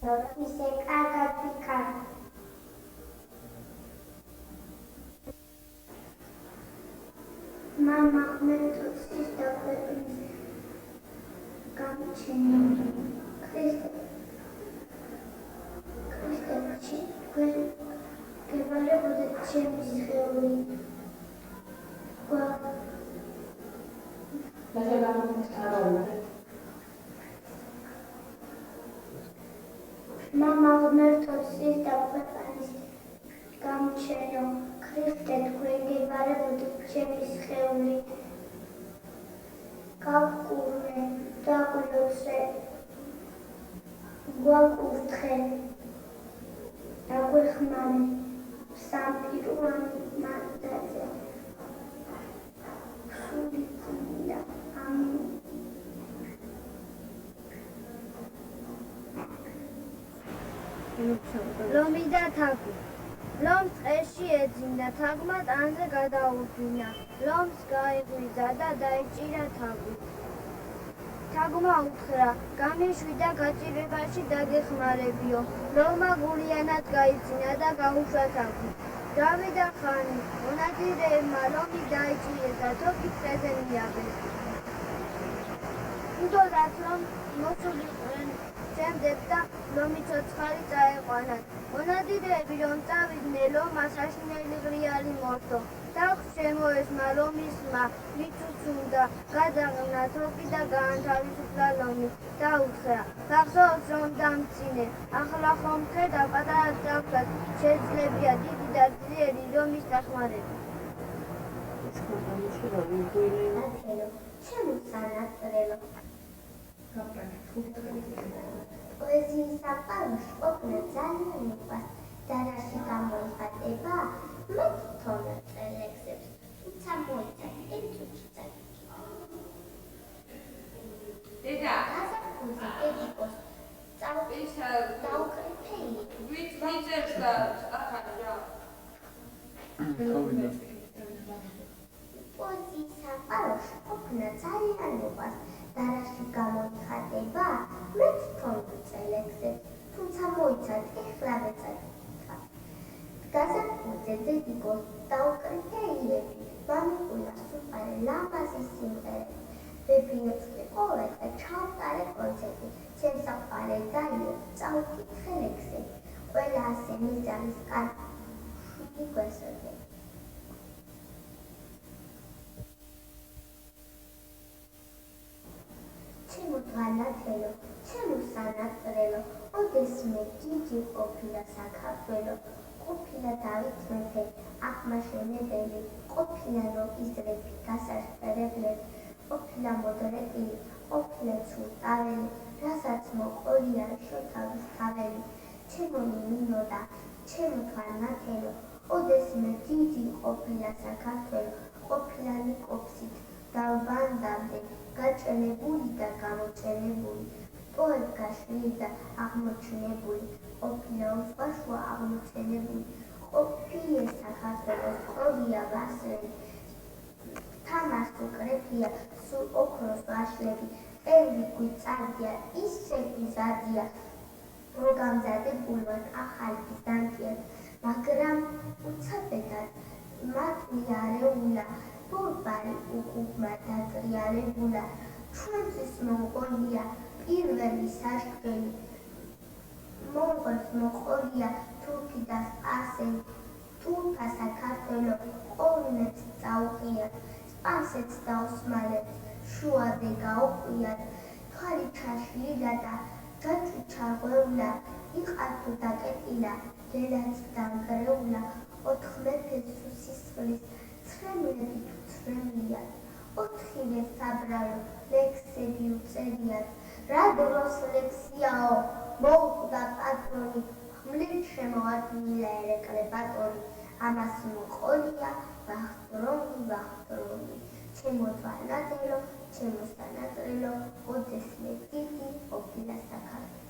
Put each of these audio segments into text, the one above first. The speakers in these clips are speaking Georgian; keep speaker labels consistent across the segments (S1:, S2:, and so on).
S1: ისე კარგად ვიქარ. მამა მეტოქის დაკვეპნის გამჩენილი ქრისტეფში თქვენ გევალებოდეთ ჩემი სხეული მამა ღმერთოცის დაკვეპნის გამჩენო ქრისტე თქვენ გევალებოდეთ ჩემი სხეული გაგკურნე დაგლოცე გვაკურთხე დაგვეხმარე სამპიროვანი მანდაძე სული წმინდა ამინ
S2: ლომი და თაგვი ლომს ტყეში ეძინა თაგვმა ტანზე გადაუდგინა ლომს გაიღვიძა და დაიჭირა თაგვი თაგვმა უთხრა გამიშვიდა გაჭირებაში დაგეხმარებიო ლომმა გულიანად გაიძინა და გაუშვა თაგვი გავიდა ხანი მონადირეებმა ლომი დაიჭირეს და თოქი ტყეზე მიაბეს უდოდათ რომ მოსულიყვნენ შემდეგ და ლომი ცოცხალი წაეყვანათ მონადირეები რომ წავიდნენ ლომმა საშინელი ღრიალი მორთო თავს შემოესმა ლომისმა მიწუცუნდა გადაყნა თოქი და გაანთავისუფლა ლომი და უთხრა გახსოვს რომ დამწინე ახლა ხომ ხედავ პატარა ძაღლად შეძლებია დიდი და ძლიერი ლომის დახმარება
S1: შემოსანატრელო პოეზიის საყაროში ყოფნა ძალიან მიყვარს და რაში გამოიხატება მე თვითონ წელექსებს თუმცა მოიცავ ერთ წუთში დედა გაზაფხულზე ედიკოს დაუკრიფეი
S3: ვიცით და ახლა რა
S1: პოეზიის საყაროში ყოფნა ძალიან მიყვარს და რაში გამოიხატება მე თვითონ წელექსებს თუმცა მოიცავ ეხლა მეწაკითხა გაზაფხულზე ედიკოს დაუკრიფეიები მამიკულა სუპარე ლამაზი სიმღერები ბებიოჩკი ყოველდღე ჩავტარე კონცერტი შემსაყარე დაიო წავკითხე ლექსები ყველა ასე მიზანის კარგი გვესწრები ჩემო თვალათელო ჩემო სანატრელო ოდესმე დიდი ყოფილა საქართველო ყოფილა დავით მეფე აღმაშენებელი ყოფილა ნოკისრები გასაშფერებლები ყოფილა მოდრეკილი ყოფილა ცურტაველი რასაც მოყოლია შოთავის თაველი ჩემო ნინო და ჩემო თვალათელო ოდესმე დიდი ყოფილა საქართველო ყოფილა ნიკოფსით დავბანდამდე გაჭენებული და გამოჭენებული პოეტ გაშლილი და აღმოჩნებული ყოფილა უცხოშუა აღმოჩენებული ყოფილა საქართველოს ყოლია ვასრები თამას უკრეფია სულ ოქროს ვაშლები ევრი გვიწარდია ისე გვიზადია რომ გამზადებულვან ახალი ბიზანტია მაგრამ უცებედად მათ მიარეულა ბურბალი უკუღმა დატრიალებულა ჩვენთვის მონღოლია პირველი საშქელი მონღოლს მოყოლია თურქი და სპარსელი თურქა საქართველო ყოვილებს წაუყიათ სპარსეთს და ოსმალებს შუაზე გაუყიათ თვალი ჩაშლილა და ჯაჭვი ჩაღვევლა იყართო დაკეტილა ლელაც დამგრეულა ოთხ მეფეს სისხლის ცრემლები თუ ცრემლია ოთხივე საბრალო ლექსები უწერიათ რა დროს ლექსიაო მოუკვდა პატრონი ხმლით შემოადგინა ერეკლე ბატონი ამას მოყოლია ვახტრონი ჩემო თვალათელო ჩემო სანატრელო ოდესმე დიდი ყოფილა საქართველო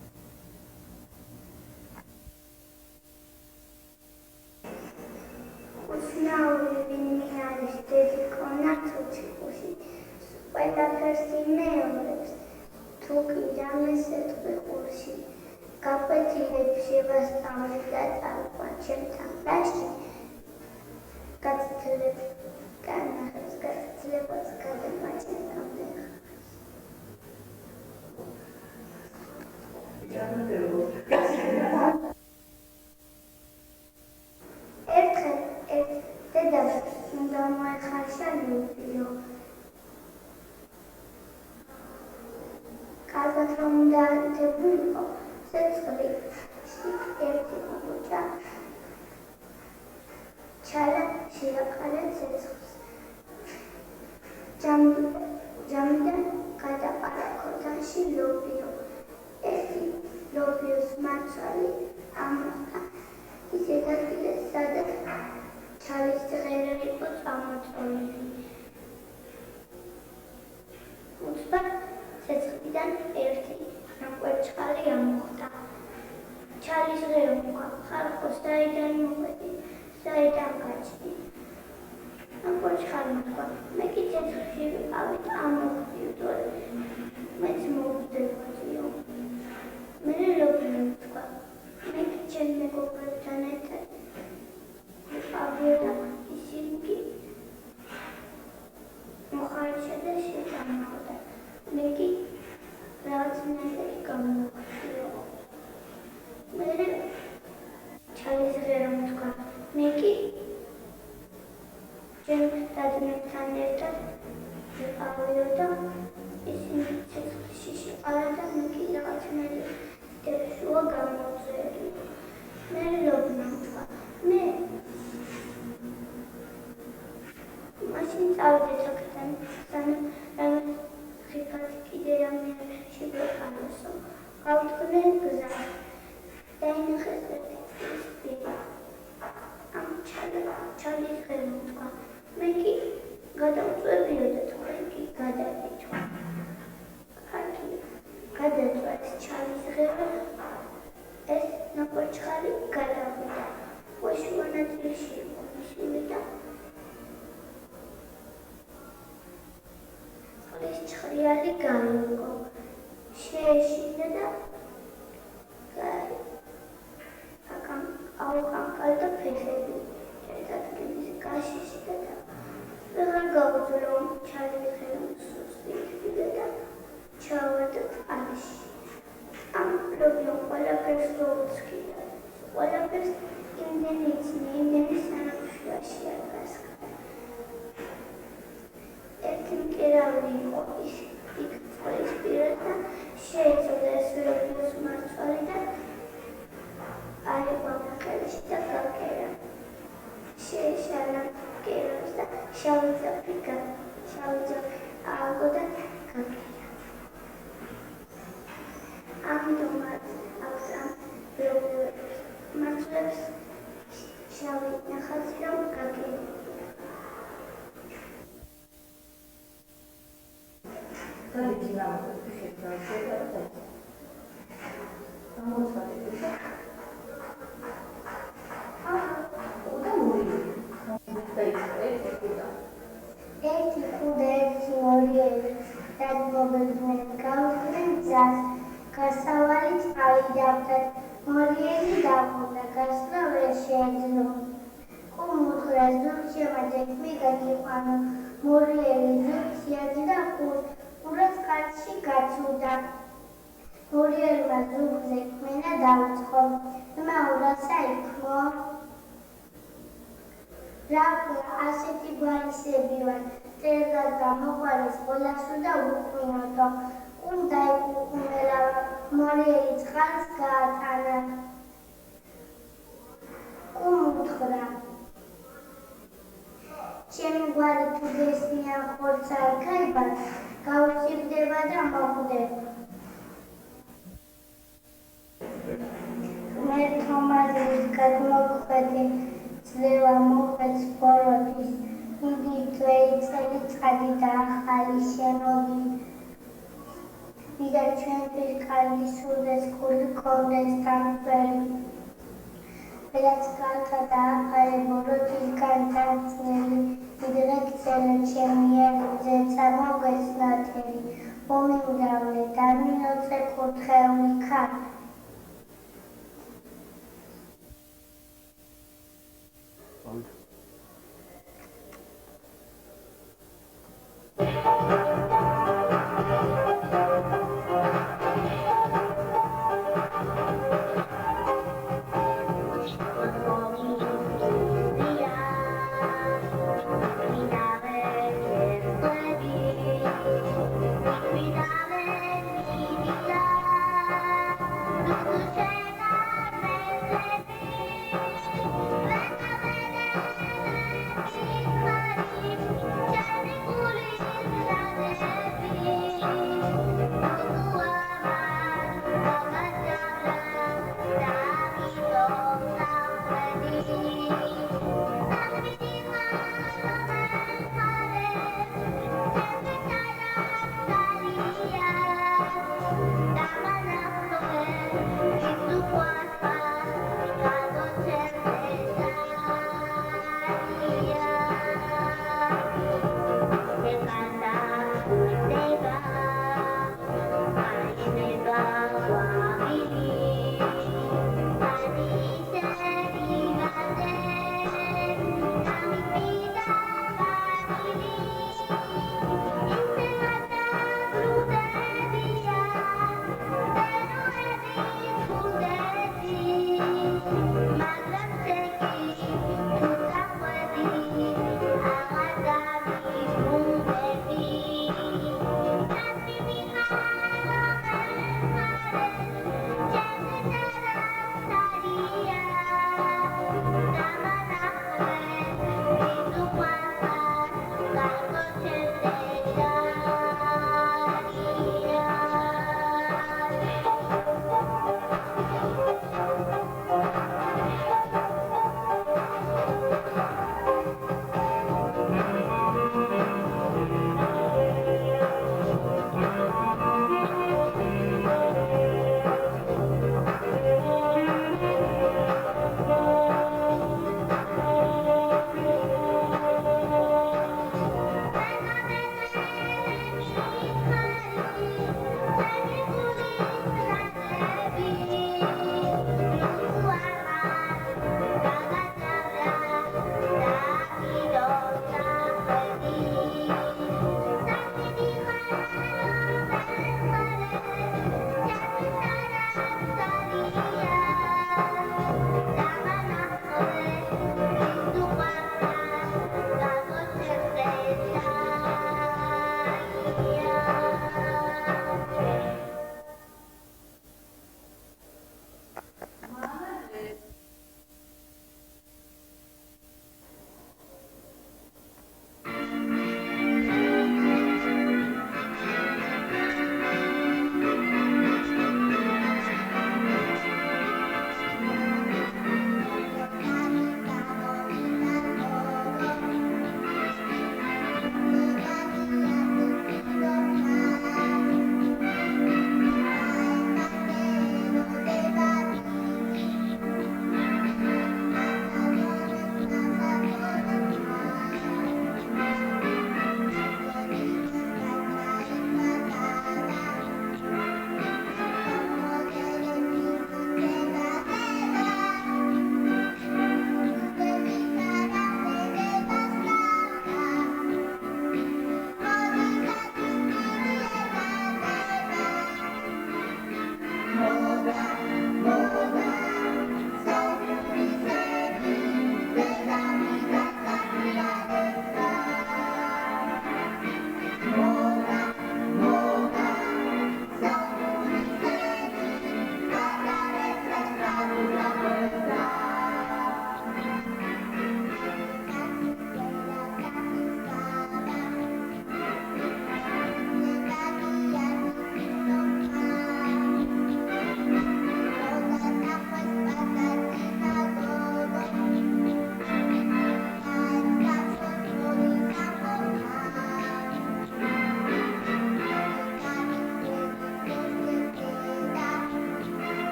S1: უსნაური ვინმე არის დედიკონა თუჩიკუში ყველაფერს იმეორებს თუ კი რამეს ეთქვი ყურში გაკვეთილებში ვასწავლე და წავყვან ჩემთან კლასში. გაცილებას გადამაჩენამდე. ერთხელ დედას უნდა მოეხარშა ლუპიო. კარგად რომ უნდა ათებულიყო, ცეცხლში ერთი ხუჭა ჩალა შეაყარა ცეცხლს. ჯამიდან გადაყარა ქოთანში ლუპიო. ერთი ლუპიოს მარცვალი ამოხდა ისეთ ადგილას, სადაც ჩალის ღერო იყო წამოწოლილი. უცბად ცეცხლიდან ერთი ნაკვერჩხალი ამოხდა. ჩალის ღერო ხალხო საიდან მოყვედი, საიდან გაჩნდი. ნაკვერჩხალმა თქვა, მე კი ცეცხლში ვიყავით, ამოვდიო, მეც მოვდებოდიო. მე ლუპიო თქვა, მე კი ჩემ მეგობრებთან ერთად ვიყავდიო და ისინი კი მოხარშა და შეტანხმდა. მე კი რაღაცნაირად გამოვხდიო. მერე ჩალის ღერომ თქვა, მე კი ჩემ დადნებთან ერთად ვიყავდიო და ისინი ცეცხლში შეყარა და მე კი რაღაცნაირად დეპშუა გამოვწერდიო. მერე ლუპიომ თქვა, მე მაშინ წავიდეთ აქედან, სანამ რაღაც ხიფათი კიდე რამდენი შეგვეყაროსო. გავდგნენ გზას. დაინახეს ერთი წყლის პირა. ამ ჩალის ღერომ თქვა, მე კი გადავწევიო და თქვენ კი გადაგიჭვა. კარგია, გადაწვეს ჩალის ღერო, ეს ნაკვერჩხალი გადავიდა. უშუალო ნაწილში იყო მისული და წყლის ჩხრიალი გაიგო. შეეშინდა და აუყამყალდა ფეხები. ერთადგილის გაშიშდა და ვეღარ გაუძლო ჩალის ღერო სუსტი იქნიდა და ჩავარდა წყალში. ამ ლუპიომ ყველაფერს გაუცქიდა. ყველაფერს იმდენი იცნია, იმდენი სანაფშუაში არ გასკდა. ერთი მკერავი იყო იქ წყლის პირას და შეეწოდა ეს ლუპიოს მარცვალი და აიღო ხელში და გაკერა. შეეშალა მკერავს და შავი ძაფი ააგო და გაკერა. ამიტომაც აქვს ამ ლუპიოს მარცვლებს შავი ნახაზი რომ გაკერა. ერთი ხუდა ერთი ორი დაგმობდნენ გავხდნენ გზას. გასავალი წყალი დავდათ, მორიელი დაყუდა, გასვლა ვერ შეეძლო. კუმუთხრა ზურგში ამაძექმი გაგიყვანო, მორიელი ზურგს იაძდა ყურა წყალში გაცუდა. მორიელმა ზურგზე ქმენა დაუწყო, იმაურა საიქმო. რა ასეთი გვარისები ვარ, წერდა გამოყვანის ყველასო და უყმინოდო. უნდა ეკუმელა მორიელი წყალს გაატანა. კუმუთხრა ჩემი გვარი თუ გესმიან ხორცს არ გაიბათ, გავწიფდება და მოხვდება. მე თომაზის გადმოხვედი ძლევა მოხեց ბოროტის, იგი თვეი წელი წყალი და ახალი შენოდი. ვიდრე ჩვენთვის კარგი სურდეს გული გქონდეს დამწვერი. რაც კალთა და ახალი ბოროტის განძარცნელი, ვიდრე გწელე ჩემი ელზე წამოგვეცნათელი. მომიუდავლე და მინოწე კურთხეული ქართ.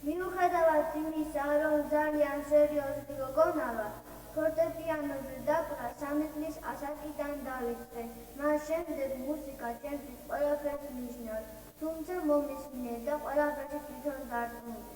S2: მიუხედავად იმისა, რომ ძალიან სერიოზული გოგონა ფორტეპიანოზე დაკვრა 3 წლის ასაკიდან დავიწყე. მას შემდეგ მუსიკა ჩემთვის ყველაფერს ნიშნავს, თუმცა მომისმინე და ყველაფერში თვითონ დარწმუნდი.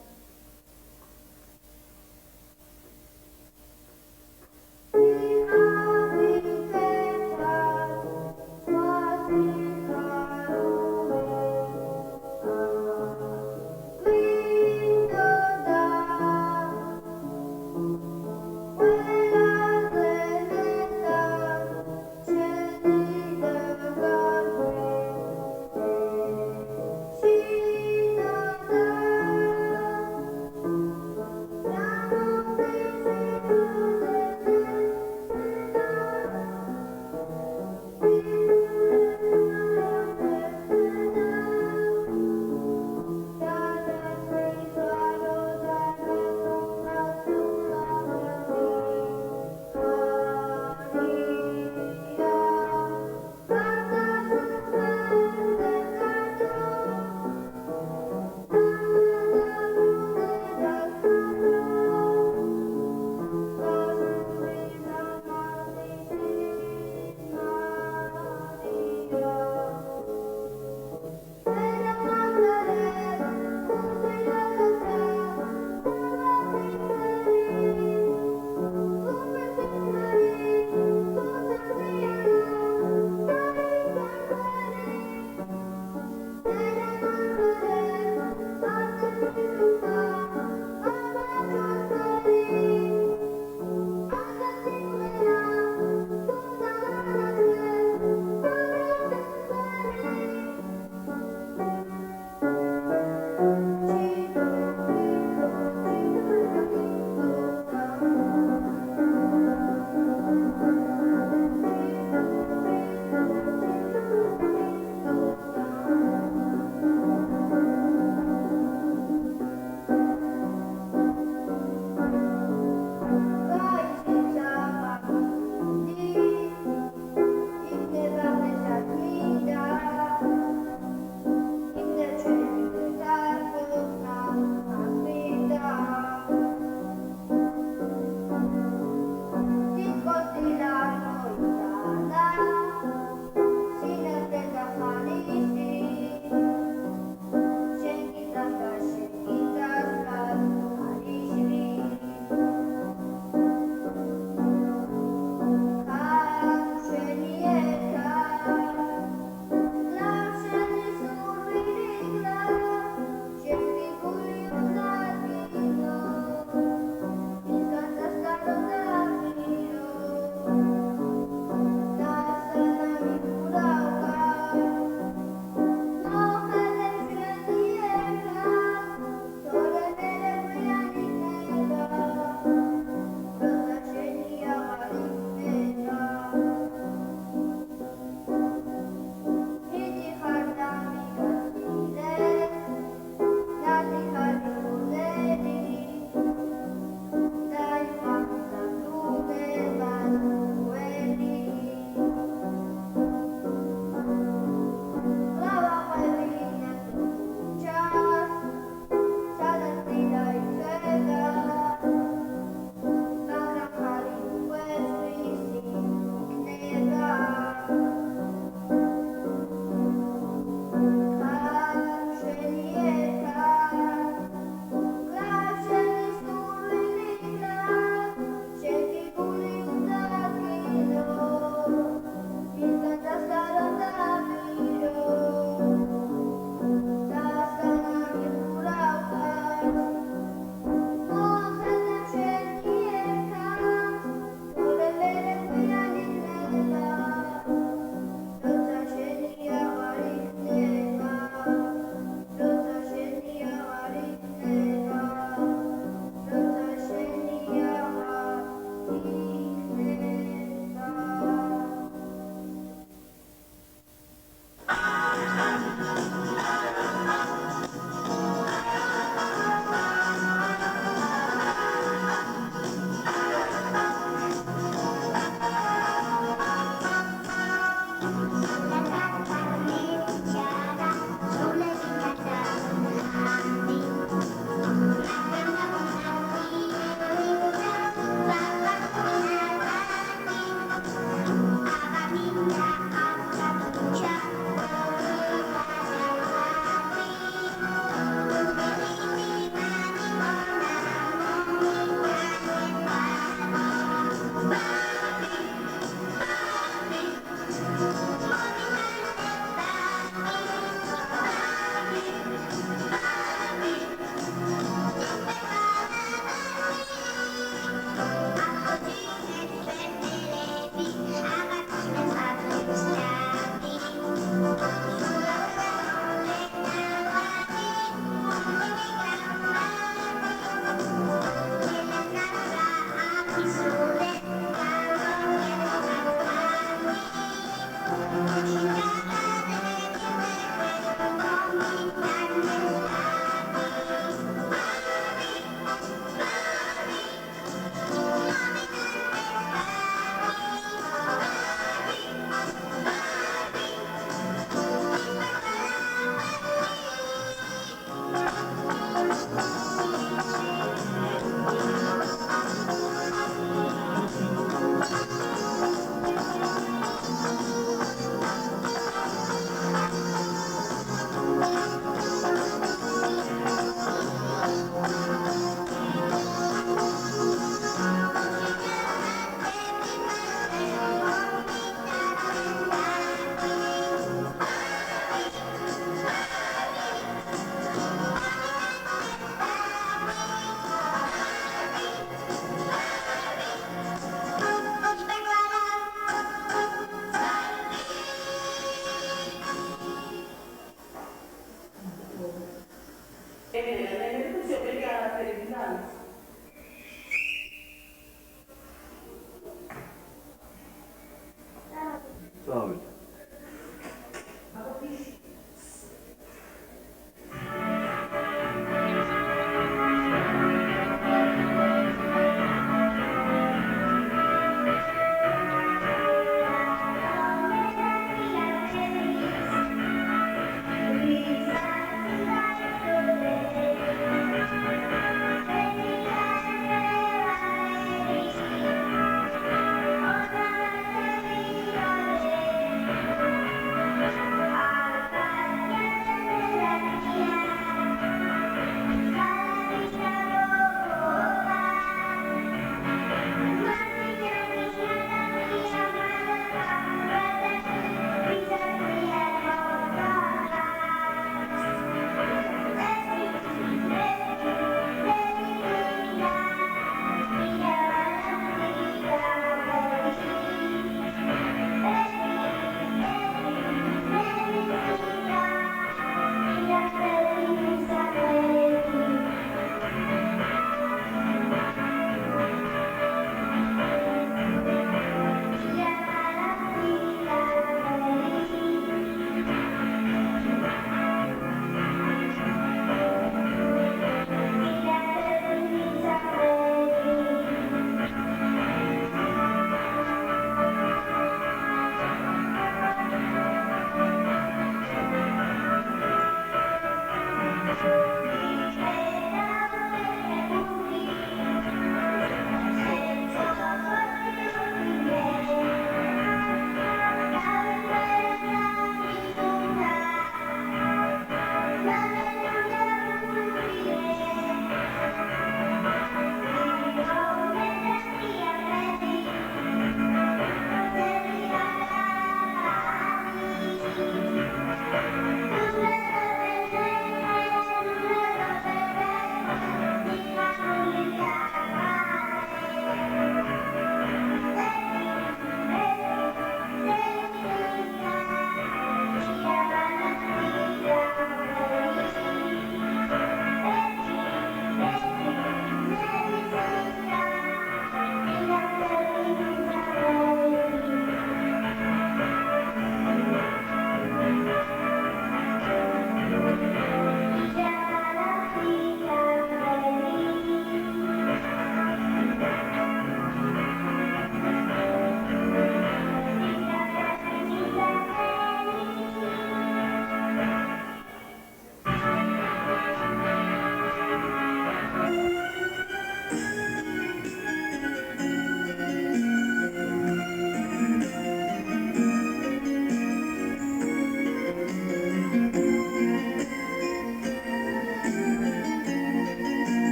S4: წავით.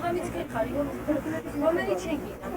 S4: საღამიც კი ხარ, რომელიც შენ გინდა.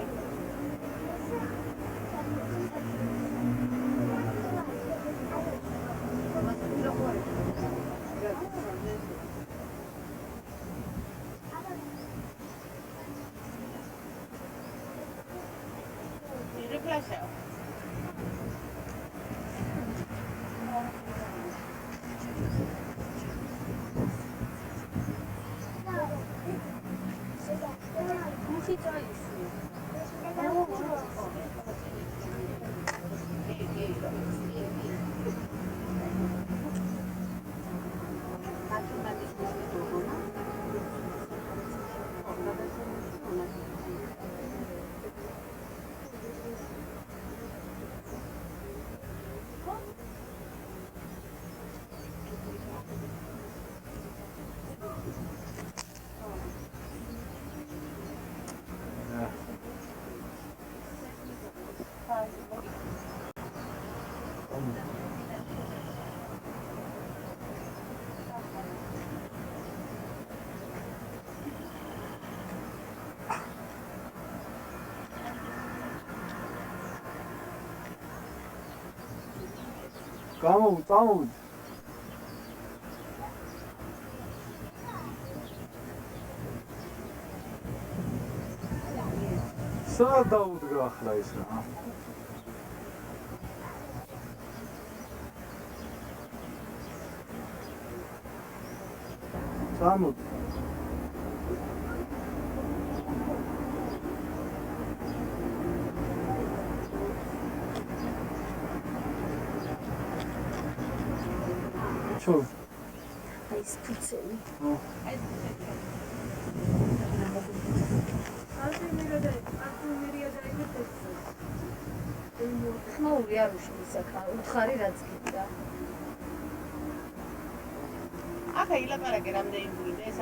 S5: Come. სად დაუდგა ახლა ის რა? სამოდ ჩო
S4: აი ეს ფიცელი. ხმაური არ უშვილსა, უთხარი რაც გინდა.
S6: ახლა ილაპარაკე რამდენი გინდა, ეს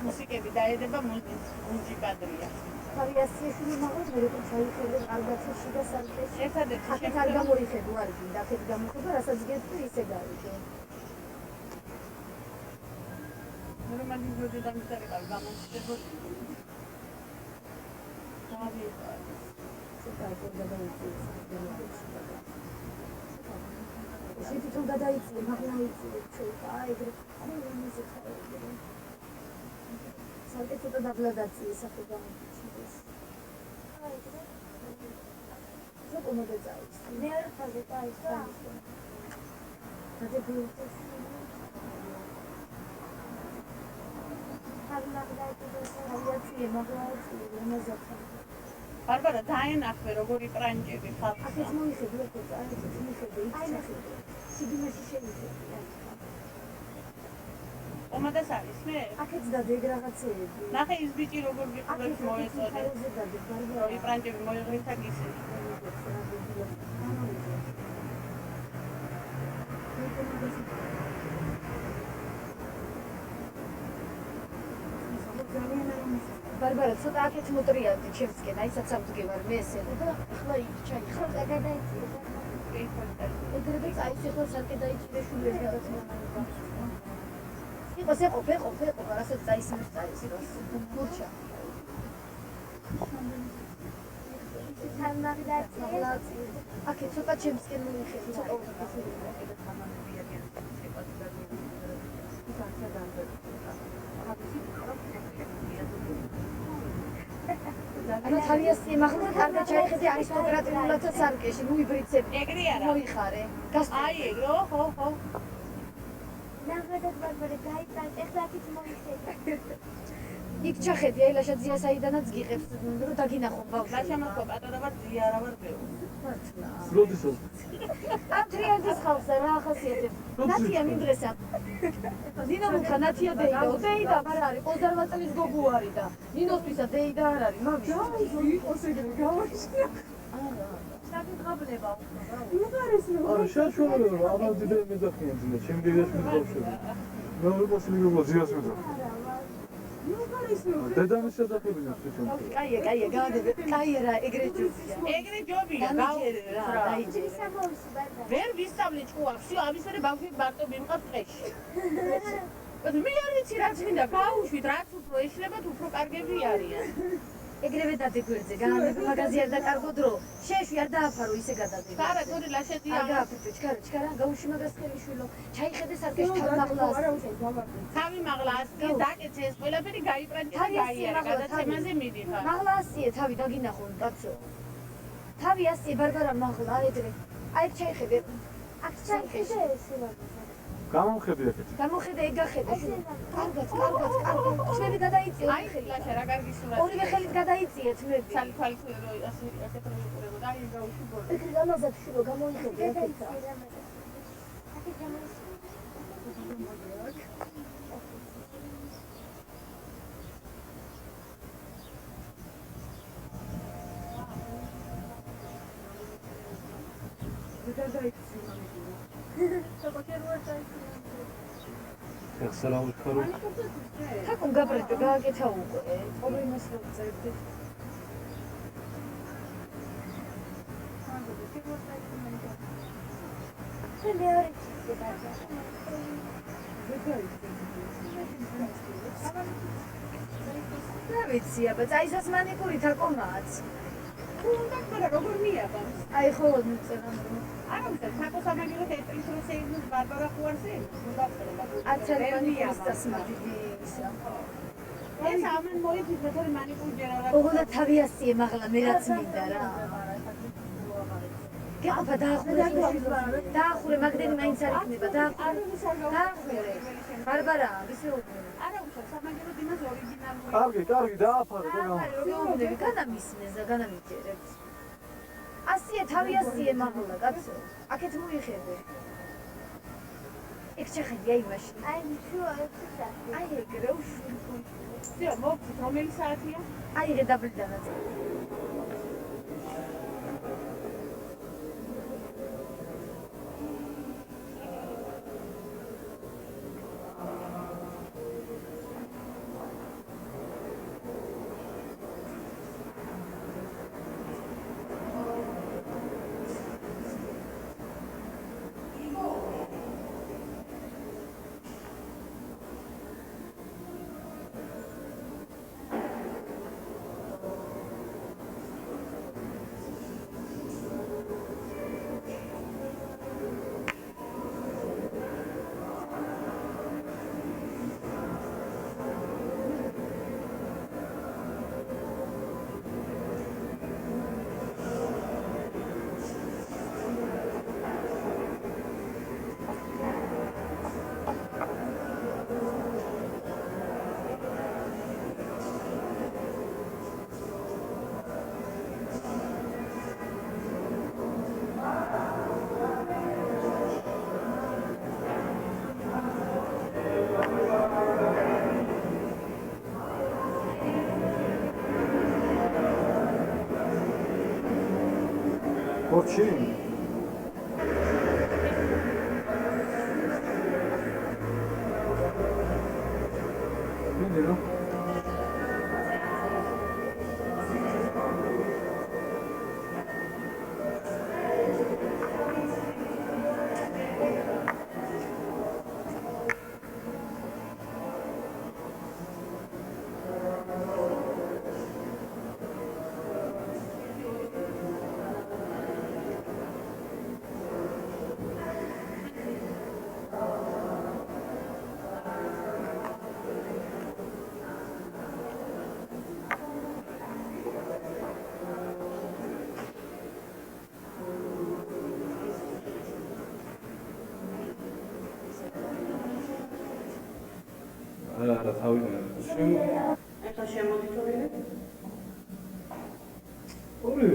S6: მუსიკები დაედება მუნჯი კადრია.
S4: ვარიაციები მაგას მე რო წაიხედე კარგაცში და სარკეში.
S6: ერთადერთი
S4: აქეთ არ გამოიხედო არ გინდა, აქეთ გამოიხედო, რასაც გეტყვი ისე გავიგე.
S6: ნორმალი ვიდეო დამწერეკავი გამოსწრებოდი.
S4: ისეთი თუ გადაიწვი, მაგრამ იწვი ცოტა, ეგრე ამაზე ხარ. სალკე ცოტა დაბლადაცი სახე გამიჩნდეს. ზოგ მომდა წაიც. მე არ ხაზე წაიც. დადებიოდეს. ვარიაციები მაგალითად იმაზეა.
S6: ბარბარა ძალიან აქვე როგორი ტრანჭები ხალხს.
S4: აქეთ მოიხედო, აქეთ მოიხედო, იქ სიგნალში შეიძლება.
S6: ომადას არის მე?
S4: აქეთ დადეგ რაღაცეები.
S6: ნახე ის ბიჭი როგორ გიყურებს მოეწოდე. რომ ტრანჭები მოიღეთ ისე. ბარბარა ცოტა აქეთ მოტრიალდი ჩემსკენ, აი საცამდგე ვარ მე ესე და ახლა იქ ჩაიხარ და გადაიწია. ეგრევე წაიც ახლა სარკე დაიჭირე შულიერ გადაცემანება. იყოს ეყოფ, რასაც წაისმის წაიც იყოს. გურჩა. აქეთ ცოტა ჩემსკენ მიიხები, ცოტა უკეთესია. ანუ თავიასი მაღლა კარგა ჩაიხედე არისტოკრატიულათა სარკეში, მოიბრიცები. ეგრე არა.
S4: მოიხარე.
S6: აი ეგრე, ხო.
S1: ნახეთ ბარბარე, გაიწარ, ეხლა აქეთ მოიხედე.
S4: იქ ჩახედი, აი ლაშა ძია საიდანაც გიღებს, რომ დაგინახო ბავშვი.
S6: გაშამოთქვა პატარა ვარ, ძია არა ვარ ბევრი.
S5: როდესაც
S4: ამ ტრიალდის ხალხსა რა ახასიათებს? ნათია მინდრესა. ნინო მუქა ნათია დეიდა არ არის, 28 წლის გოგო არის და ნინოსთვისა დეიდა არ არის, მამი. იყოს ეგრე გავაშინა. შეგიძღაბლება უკრა.
S5: არა შეაშუალება, აბა დიდი მეძახიან ძინა, ჩემ დედას მეძახები. მე ვერ მოსულიყო ძიას მეძახ. დედამის შედახებინა თვითონ.
S4: კაია, გავადები. კაია რა, ეგრე ჯობია.
S6: ეგრე ჯობია,
S4: გავიჯერე რა, დაიჯერე.
S6: ვერ ვისწავლე ჭუა, всё, ამის მერე ბავშვი მარტო მიმყავს ტყეში.
S4: მე არ ვიცი რაც მინდა, გაუშვით, რაც უფრო ეშლებათ, უფრო კარგები არიან.
S6: ეგრევე დადეგვერდზე, მაღაზია არ დაკარგო დრო. შეშვი არ დააფარო ისე გადადები.
S4: კარა გორი ლაშეთია.
S6: არ გააფრჩო, ჩქარა, გაუში მაგას ხელიშვილო. ჩაიხედე სარკეში თავი მაღლას.
S4: თავი მაღლას, დაკეთე ეს ყველაფერი გაიბრანჭე და გაიარა, გადაცემაზე მიდიხარ.
S6: მაღლა ასიე თავი დაგინახო კაცო. თავი ასიე ბარბარა მაღლა ეგრე. აი ჩაიხედე. აქ ჩაიხედე ესე მაგას.
S5: გამომხედე ეგეთ.
S6: გამოხედე ეგ გახედე. კარგად. ჩვენი გადაიწიე.
S4: აი ლაშა რა კარგი სურათი.
S6: ორივე ხელით გადაიწიეთ მე.
S4: თვალთვალი ასე პროექტები და აი გაუშვი გორი.
S6: ეგრე გამაზად შვილო გამოიხედე აკეთა.
S5: ეხლა ვიქარო.
S6: თაკონ გაბრეთო გააკეთა უკვე. პრობლემას რო წერდი. რა ვიცი, აბა წაისაც მანიკური თაკომაც.
S4: უნდა და როგორ მიაბავს?
S6: აი ხოლოდ მიწერა.
S4: არა უნდა თაკოს ამაგილოთ ეტრის რო შეიგნოს ბარბარა ხوارზე. უნდა წერა.
S6: აცალიანი დასმადი ისა.
S4: ეს ამან მოიწვია თორე მანიკური ჯერა რა.
S6: ოღონდ თავი ასიე მაღლა მე რაც მინდა რა. გეყოფა დაახურე მაგდენი მაინც არ იქნება დაახურე ბარბარა ისე უკვე
S4: არა უშავს სამაგერო დინას ორიგინალური
S5: კარგი დააფარო და
S6: გამომდები განამისმეს და განამიჯერებს ასიე თავი ასიე მაღლა კაცო აქეთ მოიხედე ეგ ჩახედი აი მაშინ
S2: აი შუა ერთი საათი.
S6: აი ეგრე უშ
S4: მოგწით რომელი საათია?
S6: აი ეგ დაბლიდანაც
S5: Porci? Quindi no? არა თავი
S3: ეხლა შემოდითორინე
S5: ორი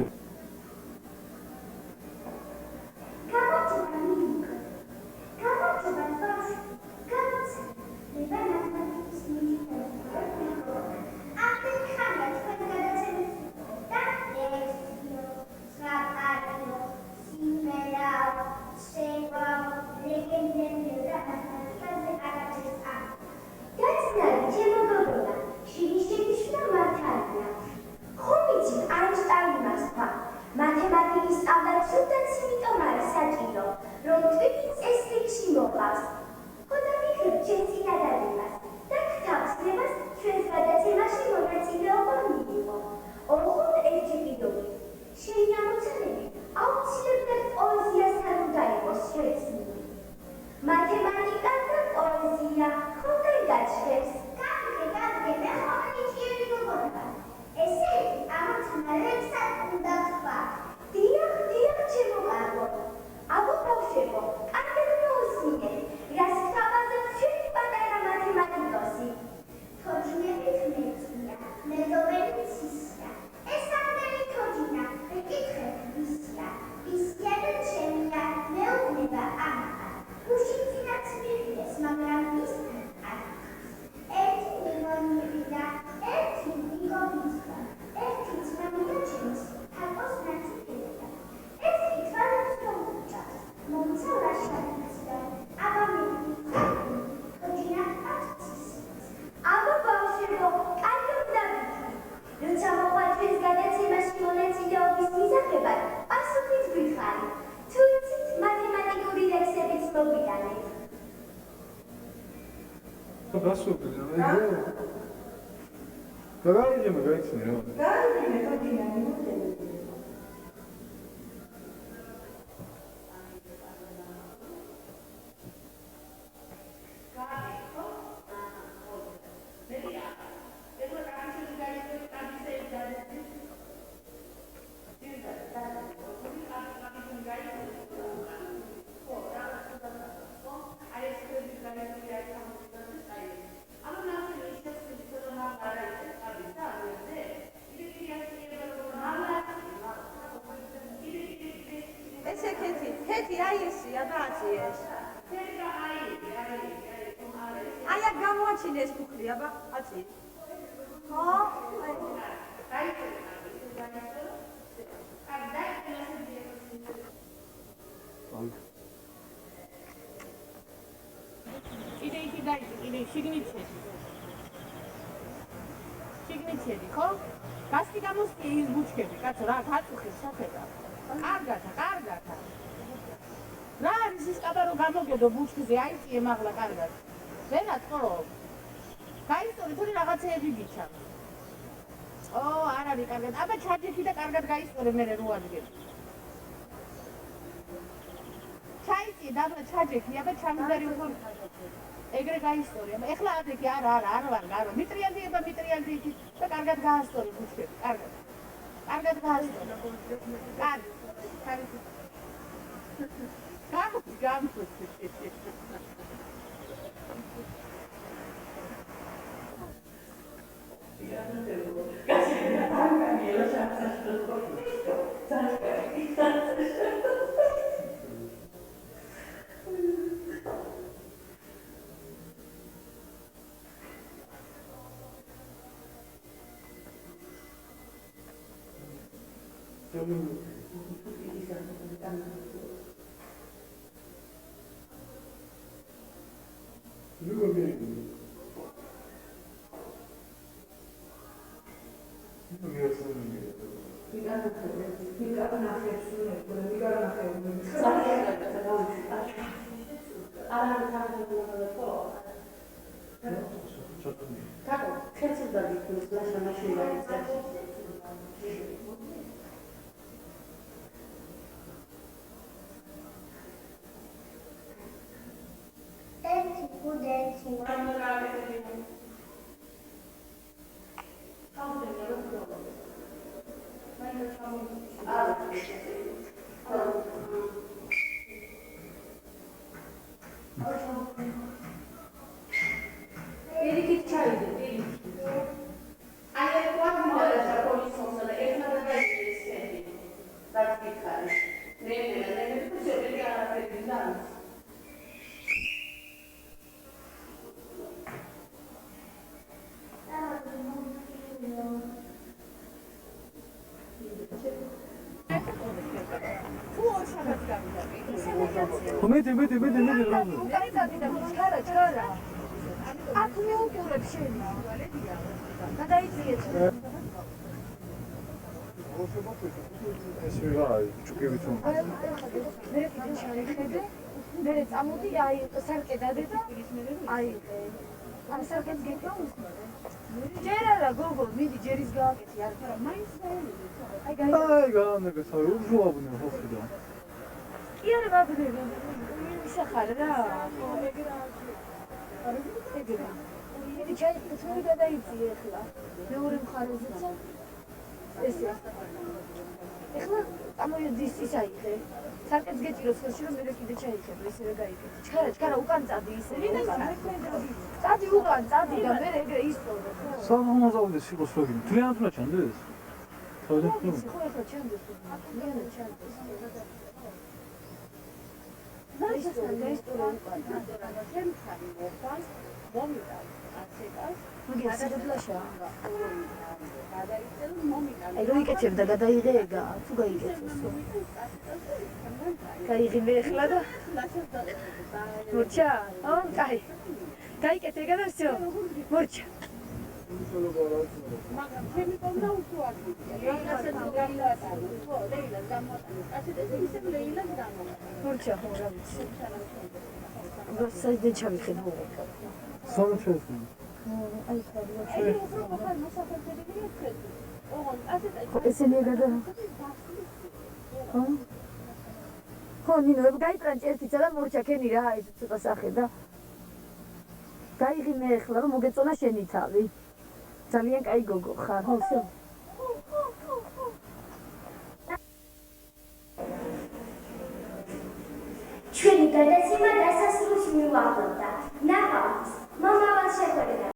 S1: Einstein was war.
S5: გაგარიჯება გაიცნე რა.
S6: ესე ქეთი აი ესია და აწიეს. აი აქ გამოაჩინეს ფუქრი, აბა აწი. ხო?
S4: კიდე იქი დაიწი, კიდე შიგნით შედი. შიგნით შედი, ხო? გასტი გამოსწია ის ბუჩქები, კაცო, რა გაწუხეს საფედა. კარგათა. რა არის ის კაბა რომ გამოგედო ბუჩქზე, აიწიე მაღლა კარგად. ვერაც ხო? გაისწორი თორე რაღაცეები გიჩამ. ო, არ არის კარგად. აბა ჩაჯექი და კარგად გაისწორე მერე რო ადგები. ჩაიწიე და აბა ჩაჯექი, აბა ჩამიდარი უფრო ეგრე გაისწორი. ეხლა ადექი არა ვარ. მიტრიალდი იქით და კარგად გაასწორი ბუჩქები, კარგად. კარგად გაასწორი. გამხუთი.
S5: მეტი რა.
S6: ჩარა. აქ მეუყურებ შენი. გადაიწიეთ.
S5: ეს რა ჩუკები თუ.
S6: მე კიდე შევხედე. მე წამოდი აი სარკე დადე და აი ამ სარკეს გეკრავს. ჯერ არა გოგო, მიდი ჯერის გააკეთე არ ხარ. მაინც აი
S5: გაანაგე სა უზუაბნე ხოხიდა.
S6: კი არა ბაბლები. ისახარ რა. ეგრე. მიდი ჩაი ფუთური გადაიწიე ახლა. მეორე მხარეზეც ესე. ახლა ამოიდის ის აიღე. სარკეც გეჭიროს ხელში რომ მე კიდე ჩაიქებო ისე რა გაიგეთ. ჩქარა უკან წადი ისე. წადი უკან წადი და მე ეგრე ისწორე.
S5: სამომაზავდეს იყოს როგორი. თლიანად უნდა ჩანდეს. თავზე ხო?
S6: ხო ახლა ჩანდეს. თლიანად ჩანდეს. აი რო იკეთებდა გადაიღეეგა თუ გაიგეთოს გაიღიმე ახლა და მორჩა კაი გაიკეთე და всё მორჩა
S4: მაგრამ ჩემი კონა უშუალო. რასაც გაილატა. ხო, ლეილა გამოტანა. ასე და ისე ლეილა გამოტანა.
S6: მორჩა ხო რა ვიცი. გასაიდე ჩავიხედო.
S5: სამ ჩესო.
S6: აი ხარ
S4: აი უფრო მოხარ მოსახელთებია თქვენ. ოღონ ასეთ
S6: ესენი ეგადა ხო ნინო გაიტრანჭი ერთი ცალ მორჩა ქენი რა ეს ცოტა სახე და გაიღიმე ახლა რომ მოგეწონა შენი თავი ძალიან კაი გოგო ხარ ხო всё
S1: ჩვენი გადაცემა დასასრულს მივაღწევდა. ნახავთ, მომავალ შეხვედრას.